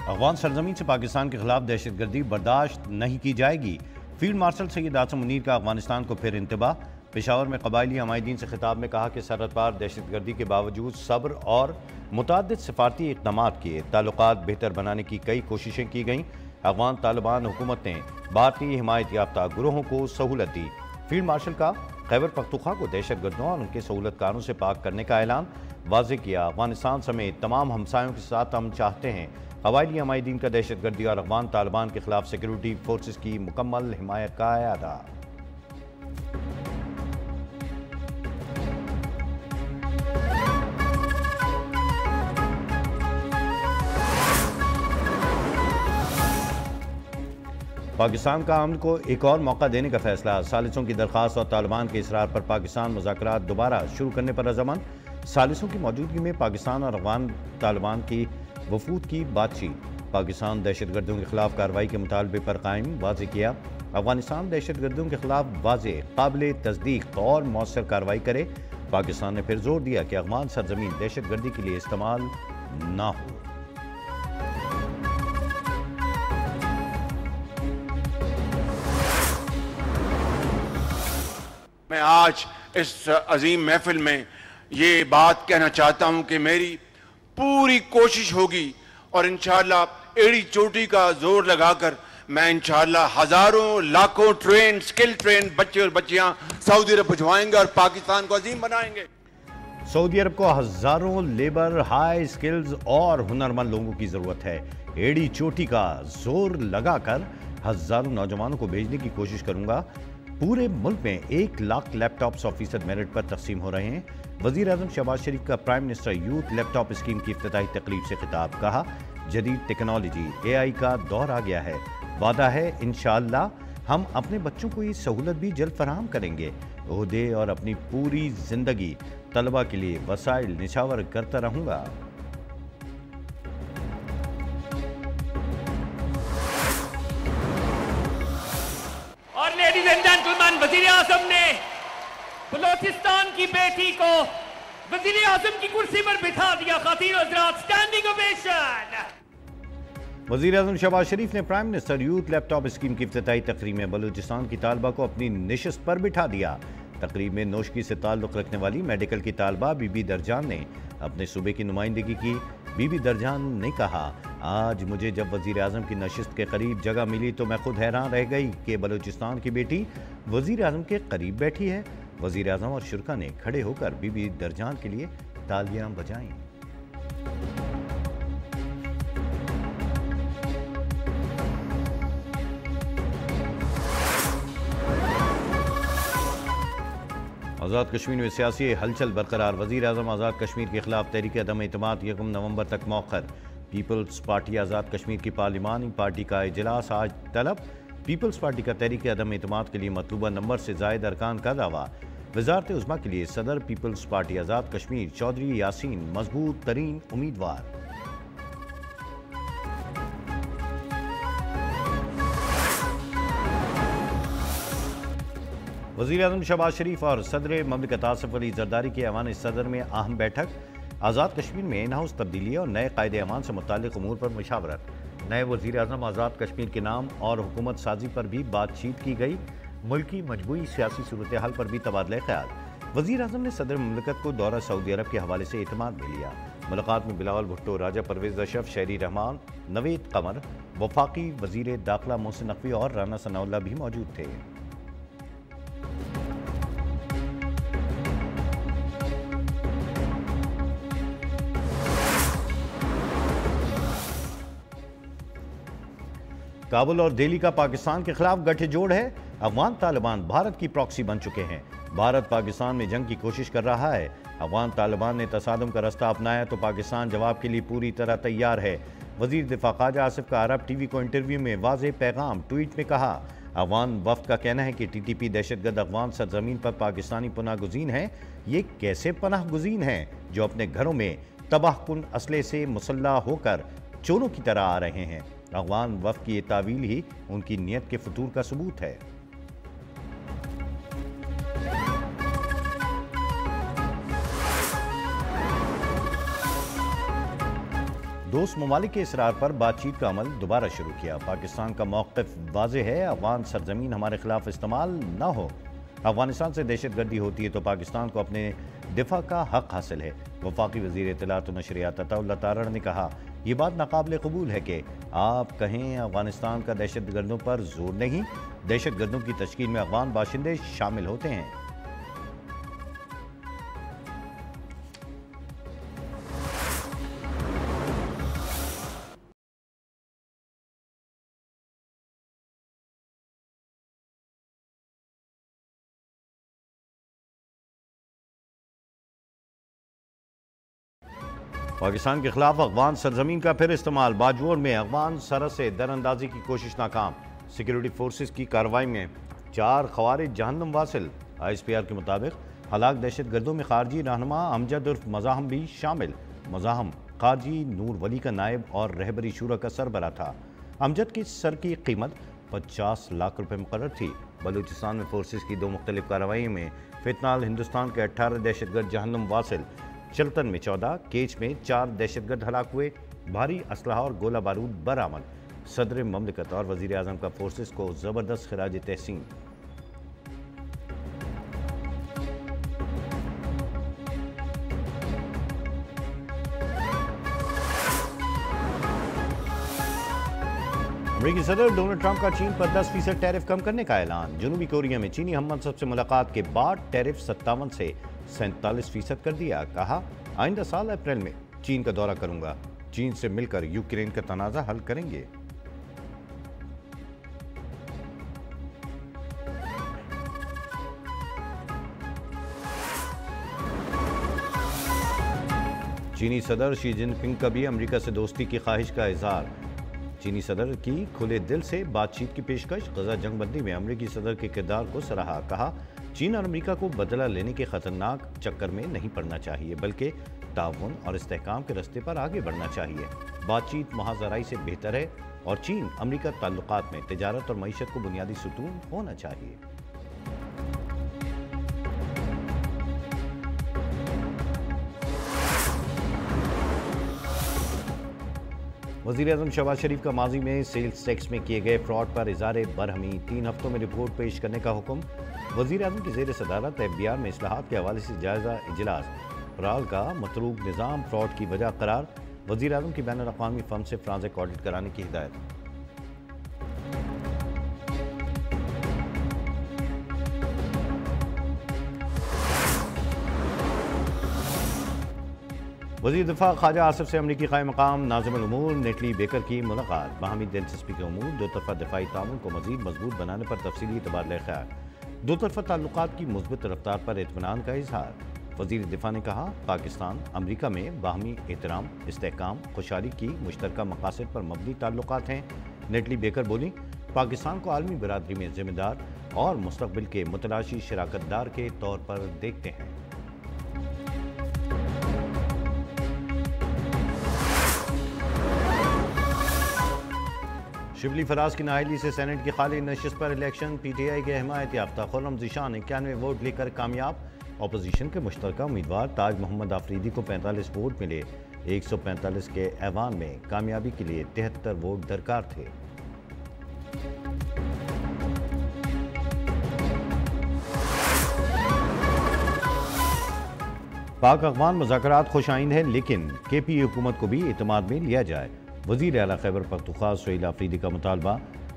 अफगान सरजमीन से पाकिस्तान के खिलाफ दहशतगर्दी बर्दाश्त नहीं की जाएगी। फील्ड मार्शल सैयद आसिम मुनीर का अफगानिस्तान को फिर इंतबाह। पेशावर में कबायली हमायदीन से खिताब में कहा कि सरहद पार दहशतगर्दी के बावजूद सब्र और मुतअद्दिद सिफारती इक़दाम किए, ताल्लुकात बेहतर बनाने की कई कोशिशें की गईं। अफगान तालिबान हुकूमत ने भारतीय हिमायत याफ्ता गुरोहों को सहूलत दी। फील्ड मार्शल का खैबर पख्तूनख्वा को दहशतगर्दों और उनके सहूलतकारों से पाक करने का ऐलान वाज़ेह किया। अफगानिस्तान समेत तमाम हमसायों के साथ हम चाहते हैं कबायली हमायदीन का दहशतगर्दी और अफगान तालिबान के खिलाफ सिक्योरिटी फोर्सेस की मुकम्मल हिमायत का अदा। पाकिस्तान का अमन को एक और मौका देने का फैसला। सालिसों की दरख्वास्त और तालिबान के इसरार पर पाकिस्तान मुज़ाकरात दोबारा शुरू करने पर रज़ामंद। सालिसों की मौजूदगी में पाकिस्तान और अफगान तालिबान की वफूद की बातचीत। पाकिस्तान दहशतगर्दों के खिलाफ कार्रवाई के मुतालबे पर कायम, वाज़ेह किया। अफगानिस्तान दहशतगर्दों के खिलाफ वाज़ेह, काबिल तस्दीक और मौसर कार्रवाई करे। पाकिस्तान ने फिर जोर दिया कि अफगान सरजमीन दहशतगर्दी के लिए इस्तेमाल ना हो। मैं आज इस अजीम महफिल में ये बात कहना चाहता हूं कि मेरी पूरी कोशिश होगी और इंशाअल्लाह एड़ी चोटी का जोर लगाकर मैं इंशाअल्लाह हजारों लाखों स्किल ट्रेन बच्चे और बच्चियां सऊदी अरब भिजवाएंगे और पाकिस्तान को अजीम बनाएंगे। सऊदी अरब को हजारों लेबर, हाई स्किल्स और हुनरमंद लोगों की जरूरत है। एड़ी चोटी का जोर लगाकर हजारों नौजवानों को भेजने की कोशिश करूंगा। पूरे मुल्क में 1 लाख लैपटॉप्स ऑफिसर मेरिट पर तकसीम हो रहे हैं। वजीर आजम शहबाज शरीफ का prime minister youth laptop scheme की इफ्तिताही तकरीब से खिताब। कहा, जदीद टेक्नोलॉजी AI का दौर आ गया है। वादा है इंशाअल्लाह हम अपने बच्चों को ये सहूलत भी जल्द फराहम करेंगे। ओहदे और अपनी पूरी जिंदगी तलबा के लिए वसाइल निछावर करता रहूंगा। और लेडीज एंड जेंटलमैन, वजीर आजम ने बलोचिस्तान की बेटी को वजीर आजम की कुर्सी पर बिठा दिया। खातीन हज़रात, स्टैंडिंग ओवेशन। वजीर आजम शहबाज शरीफ ने prime minister youth laptop scheme की इफ्तिताही तकरीब में बलूचिस्तान की तालबा को अपनी निशस्त पर बिठा दिया। तकरीब में नौशकी से ताल्लुक़ रखने वाली मेडिकल की तालबा बीबी दरजान ने अपने सूबे की नुमाइंदगी की। बीबी दरजान ने कहा, आज मुझे जब वजीर आजम की नशिस्त के करीब जगह मिली तो मैं खुद हैरान रह गई कि बलूचिस्तान की बेटी वजीर आजम के करीब बैठी है। वजीर आजम और शुरका ने खड़े होकर बीबी दरजान के लिए तालियां बजाईं। आज़ाद कश्मीर में सियासी हलचल बरकरार। वज़ीर आज़म आज़ाद कश्मीर के खिलाफ तहरीक अदम एतमाद 1 नवंबर तक मौखर। पीपल्स पार्टी आज़ाद कश्मीर की पार्लिमानी पार्टी का इजलास आज तलब। पीपल्स पार्टी का तहरीक अदम एतमाद के लिए मतलूबा नंबर से ज़ायद अरकान का दावा। वज़ारत उज़्मा के लिए सदर पीपल्स पार्टी आज़ाद कश्मीर चौधरी यासीन मजबूत तरीन उम्मीदवार। वज़ीर आज़म शहबाज शरीफ और सदर ममलिकत आसिफ अली ज़रदारी के ऐवान सदर में अहम बैठक। आज़ाद कश्मीर में इन हाउस तब्दीली और नए कायदे अमान से मुताल्लिक़ उमूर पर मुशावरत। नए वज़ीर आज़म आज़ाद कश्मीर के नाम और हुकूमत साजी पर भी बातचीत की गई। मुल्क की मजबूरी सियासी सूरत हाल पर भी तबादला ख्याल। वज़ीर आज़म ने सदर ममलिकत को दौरा सऊदी अरब के हवाले से एतमाद में लिया। मुलाकात में बिलावल भुट्टो, राजा परवेज़ अशरफ, शहरी रहमान, नवेद कमर, वफाकी वज़ीर दाखिला मोहसिन नकवी और राना सनाउल्लाह भी मौजूद थे। काबुल और दिल्ली का पाकिस्तान के खिलाफ गठजोड़ है। अफगान तालिबान भारत की प्रॉक्सी बन चुके हैं। भारत पाकिस्तान में जंग की कोशिश कर रहा है। अफगान तालिबान ने तसादुम का रास्ता अपनाया तो पाकिस्तान जवाब के लिए पूरी तरह तैयार है। वजीर दिफा ख्वाजा आसिफ का अरब टीवी को इंटरव्यू में वाज़ेह पैगाम। ट्वीट में कहा, अफगान वफ्द का कहना है कि TTP दहशतगर्द अफगान सरजमीन पर पाकिस्तानी पनाह गुज़ीन हैं। ये कैसे पनाह गुज़ीन हैं जो अपने घरों में तबाहकुन असले से मुसल्लह होकर चोरों की तरह आ रहे हैं। अफगान वफ्द की ये तावील ही उनकी नीयत के फतूर का सबूत है। दोस्त ममालिक के इसरार पर बातचीत का अमल दोबारा शुरू किया। पाकिस्तान का मौक़िफ़ वाज़ेह है, अफ़गान सरजमीन हमारे खिलाफ इस्तेमाल न हो। अफगानिस्तान से दहशतगर्दी होती है तो पाकिस्तान को अपने दिफा का हक हासिल है। वफाकी वज़ीर इत्तलात व नशरियात अताउल्लाह तारड़ ने कहा, यह बात नाकाबिल कबूल है कि आप कहें अफगानिस्तान का दहशतगर्दों पर जोर नहीं, दहशतगर्दों की तश्कील में अफगान बाशिंदे शामिल होते हैं। पाकिस्तान के खिलाफ अफगान सरजमीन का फिर इस्तेमाल। बाजोर में अफगान सरहद से दरअंदाजी की कोशिश नाकाम। सिक्योरिटी फोर्सेस की कार्रवाई में 4 खवारिज जहन्नम वासिल। ISPR के मुताबिक हलाक दहशतगर्दों में खारजी रहनुमा अमजद उर्फ मज़ाहम भी शामिल। मज़ाहम खारजी नूर वली का नायब और रहबरी शूरा का सरबरा था। अमजद की सर की कीमत 50 लाख रुपए मुकर्रर थी। बलूचिस्तान में फोर्सेस की 2 मुख्तलिफ कार्रवाई में फितनाल हिंदुस्तान के 18 दहशतगर्द जहन्नम वासिल, चलतन में 14, केच में 4 दहशतगर्द हलाक हुए। भारी असलहा और गोला बारूद बरामद। सदर ममलिकत और वज़ीर आज़म का फोर्सेस को ज़बरदस्त खिराज तहसीन। अमेरिकी सदर डोनाल्ड ट्रंप का चीन पर 10% टैरिफ कम करने का ऐलान। जनूबी कोरिया में चीनी हममंसब से मुलाकात के बाद टैरिफ 57 से 47% कर दिया। कहा, आइंदा साल अप्रैल में चीन का दौरा करूंगा, चीन से मिलकर यूक्रेन का तनाज़ा हल करेंगे। चीनी सदर शी जिनपिंग का भी अमेरिका से दोस्ती की ख्वाहिश का इजहार। चीनी सदर की खुले दिल से बातचीत की पेशकश। गजा जंगबंदी में अमेरिकी सदर के किरदार को सराहा। कहा, चीन और अमेरिका को बदला लेने के खतरनाक चक्कर में नहीं पड़ना चाहिए, बल्कि ताउन और इस्तेहकाम के रास्ते पर आगे बढ़ना चाहिए। बातचीत महाजराई से बेहतर है और चीन अमेरिका ताल्लुकात में तिजारत और मईशत को बुनियादी सुतून होना चाहिए। वज़ीर आज़म शहबाज शरीफ का माजी में सेल्स टैक्स में किए गए फ्रॉड पर इज़हार बरहमी। 3 हफ्तों में रिपोर्ट पेश करने का हुक्म। वज़ीर आज़म की ज़ेर सदारत FBR में इस्लाहात के हवाले से जायज़ा इजलास। फराल का मतलूब निज़ाम फ्रॉड की वजह करार। वज़ीर आज़म की बैनुल अक़वामी फर्म से फ्रांसिक ऑडिट कराने की हिदायत। वज़ीर दिफा ख्वाजा आसिफ से अमरीकी क़ायम मकाम नाज़िमुल उमूर नेटली बेकर की मुलाकात। बाहमी दिलचस्पी के उमूर, दो तरफ़ा दिफाई ताउन को मज़ीद मजबूत बनाने पर तफसीली तबादला ख्याल। दो तरफ़ा ताल्लुकात की मुस्बत रफ्तार पर इत्मीनान का इजहार। वज़ीर दिफा ने कहा, पाकिस्तान अमरीका में बाहमी एहतराम, इस्तेहकाम, खुशहाली की मुश्तरका मकासद पर मबनी ताल्लुकात हैं। नेटली बेकर बोली, पाकिस्तान को आलमी बरादरी में ज़िम्मेदार और मुस्तक़बिल के मुतलाशी शराकतदार के तौर पर देखते हैं। शिबली फराज की नाअहली से सेनेट की खाली नशिस्त पर इलेक्शन। PTI के हिमायत याफ्ता खुर्रम ज़ीशान 91 वोट लेकर कामयाब। अपोजिशन के मुश्तरका उम्मीदवार ताज मोहम्मद आफरीदी को 45 वोट मिले। 145 के ऐवान में कामयाबी के लिए 73 वोट दरकार थे। पाक अफगान मुज़ाकरात खुशाइंद है, लेकिन KPA हुकूमत को भी एतमाद में लिया जाए। वज़ीर आला खैबर पख्तूनख्वा सुहेल आफरीदी का मुतालबा।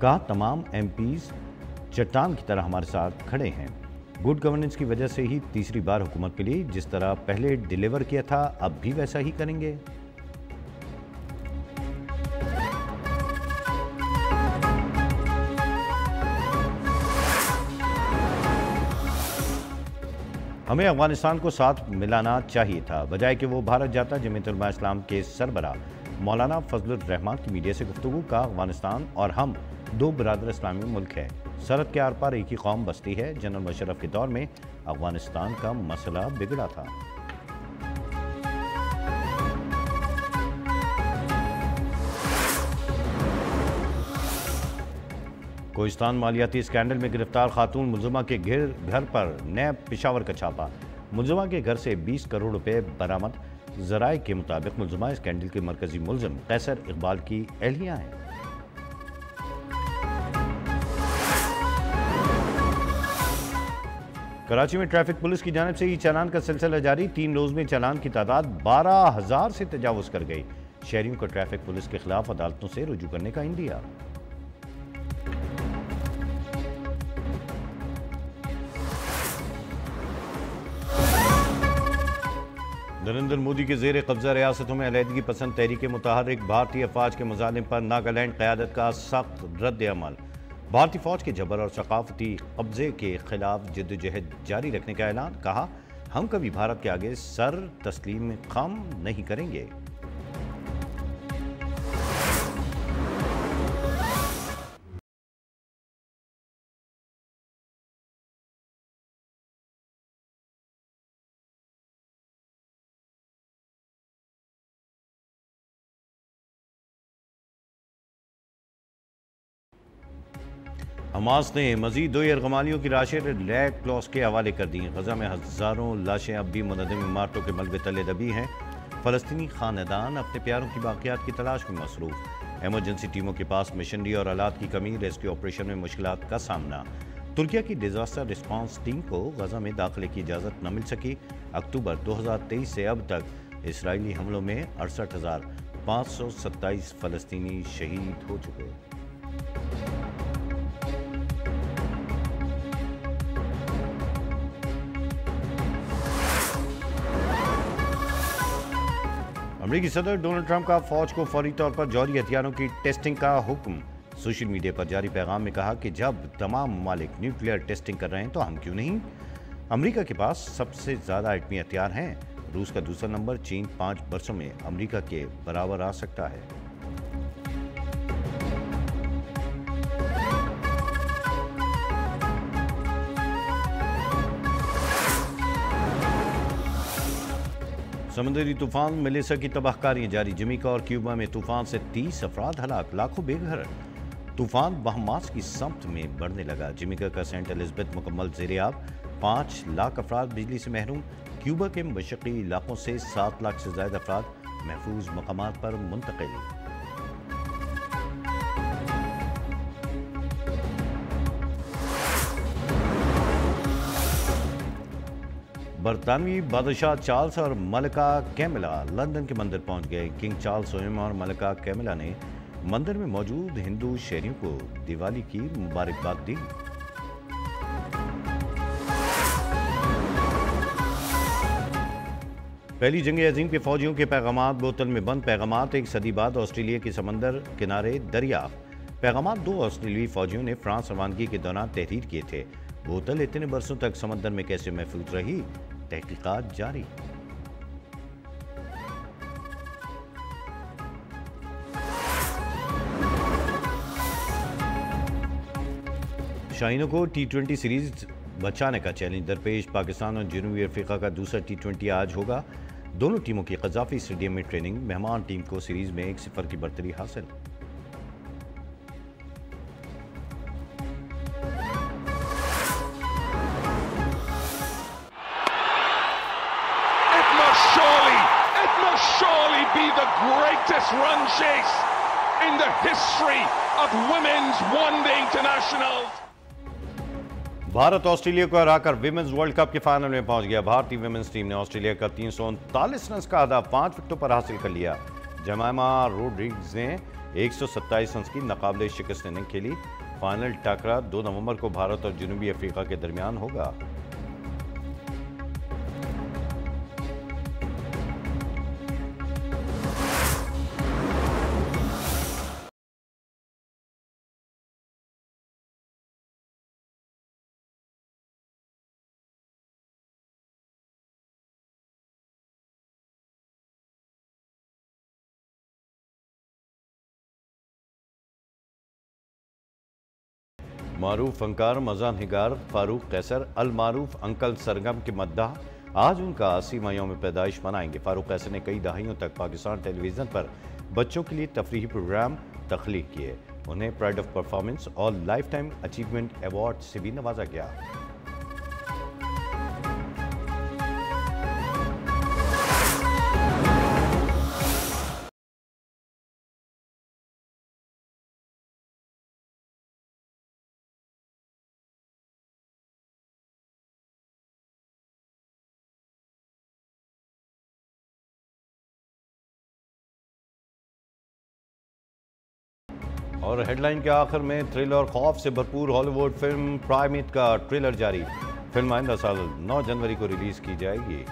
कहा, तमाम MPs चट्टान की तरह हमारे साथ खड़े हैं। गुड गवर्नेंस की वजह से ही तीसरी बार हुकूमत के लिए जिस तरह पहले डिलीवर किया था, अब भी वैसा ही करेंगे। हमें अफगानिस्तान को साथ मिलाना चाहिए था, बजाय कि वो भारत जाता। जमीयत उलमा इस्लाम के सरबरा मौलाना फजलुर रहमान की मीडिया से गुफ्तगू। का, अफगानिस्तान और हम 2 बरादर इस्लामी मुल्क हैं। सरहद के आर पार एक ही कौम बसती है। जनरल मुशर्रफ के दौर में अफगानिस्तान का मसला बिगड़ा था। कोहिस्तान मालियाती स्कैंडल में गिरफ्तार खातून मुलजमा के घर पर नैब पेशावर का छापा। मुलजमा के घर से 20 करोड़ रुपए बरामद। जराए के मुताबिक मुलजमा स्कैंडल के मरकजी मुलजिम कैसर इकबाल की अहलिया हैं। कराची में ट्रैफिक पुलिस की जानिब से ई चालान का सिलसिला जारी। 3 रोज में चालान की तादाद 12,000 से तजावुज कर गई। शहरियों को ट्रैफिक पुलिस के खिलाफ अदालतों से रुजू करने का इंदिया। नरेंद्र मोदी के जेर कब्जा रियासतों में अलहदगी पसंद तहरीक मुतहर्रिक भारतीय फौज के मुजालिम पर नागालैंड क़यादत का सख्त रद्द अमल। भारतीय फौज के जबर और सकाफती कब्जे के खिलाफ जद्दोजहद जारी रखने का ऐलान। कहा, हम कभी भारत के आगे सर तस्लीम खम नहीं करेंगे। हमास ने मजीद 2 यरगमालियों की लाशें रेड क्रॉस के हवाले कर दी। गजा में हजारों लाशें अब भी मुनज़्ज़म इमारतों के मलबे तले दबी हैं। फ़लस्तीनी खानदान अपने प्यारों की बाक़ियात की तलाश में मसरूफ़। एमरजेंसी टीमों के पास मशीनरी और आलात की कमी, रेस्क्यू ऑपरेशन में मुश्किलात का सामना। तुर्किया की डिजास्टर रिस्पांस टीम को गजा में दाखिले की इजाज़त न मिल सकी। अक्टूबर 2023 से अब तक इसराइली हमलों में 68,527 फ़लस्तीनी शहीद हो चुके। अमेरिकी सदर डोनाल्ड ट्रंप का फौज को फौरी तौर पर जौहरी हथियारों की टेस्टिंग का हुक्म। सोशल मीडिया पर जारी पैगाम में कहा कि जब तमाम ममालिक न्यूक्लियर टेस्टिंग कर रहे हैं तो हम क्यों नहीं। अमेरिका के पास सबसे ज़्यादा एटमी हथियार हैं। रूस का दूसरा नंबर। चीन 5 वर्षों में अमेरिका के बराबर आ सकता है। समुद्री तूफान मेलिसा की तबाहकारियां जारी। जमीका और क्यूबा में तूफान से 30 अफराद हलाक, लाखों बेघर। तूफान बहमास की समत में बढ़ने लगा। जमीका का सेंट एलिजबेथ मुकम्मल ज़ेर-ए-आब। 5 लाख अफराद बिजली से महरूम। क्यूबा के मशरक़ी इलाकों से 7 लाख से ज़्यादा अफराद महफूज मकामात पर मुंतकिल। बरतानवी बादशाह चार्ल्स और मलिका कैमिला लंदन के मंदिर पहुंच गए। किंग चार्ल्स स्वयं और मलिका कैमिला ने मंदिर में मौजूद हिंदू शहरियों को दिवाली की मुबारकबाद दी। पहली जंग अजीम के फौजियों के पैगामात बोतल में बंद। पैगामात 1 सदी बाद ऑस्ट्रेलिया के समंदर किनारे दरियाफ्त। पैगामात 2 ऑस्ट्रेलियाई फौजियों ने फ्रांस रवानगी के दौरान तहरीर किए थे। बोतल इतने बरसों तक समंदर में कैसे महफूज रही, तहकीकात जारी। शाहीनों को T20 सीरीज बचाने का चैलेंज दरपेश। पाकिस्तान और जनूबी अफ्रीका का दूसरा T20 आज होगा। दोनों टीमों की कज़ाफ़ी स्टेडियम में ट्रेनिंग। मेहमान टीम को सीरीज में 1-0 की बढ़तरी हासिल। Surely be the greatest run chase in the history of women's one-day internationals. Bharat Australia को हराकर विमेंस वर्ल्ड कप के फाइनल में पहुंच गया। भारतीय विमेंस टीम ने ऑस्ट्रेलिया का 339 रन का आधा 5 विकेटों पर हासिल कर लिया। जमाइमा रोड्रिग्स ने 127 रन की नाकाबिले शिकस्त इनिंग खेली। फाइनल टकरा 2 नवंबर को भारत और जनूबी अफ्रीका के दरमियान होगा। मारूफ फनकार मज़ा निगार फारूक कैसर अल मारूफ अंकल सरगम के मद्दाह आज उनका 80वां यौम पैदाइश मनाएंगे। फारूक कैसर ने कई दहाइयों तक पाकिस्तान टेलीविज़न पर बच्चों के लिए तफरीही प्रोग्राम तख्लीक किए। उन्हें प्राइड ऑफ परफॉर्मेंस और लाइफ टाइम अचीवमेंट अवार्ड से भी नवाजा गया। और हेडलाइन के आखिर में थ्रिल और खौफ से भरपूर हॉलीवुड फिल्म प्राइमेट का ट्रेलर जारी। फिल्म आइंदा साल 9 जनवरी को रिलीज की जाएगी।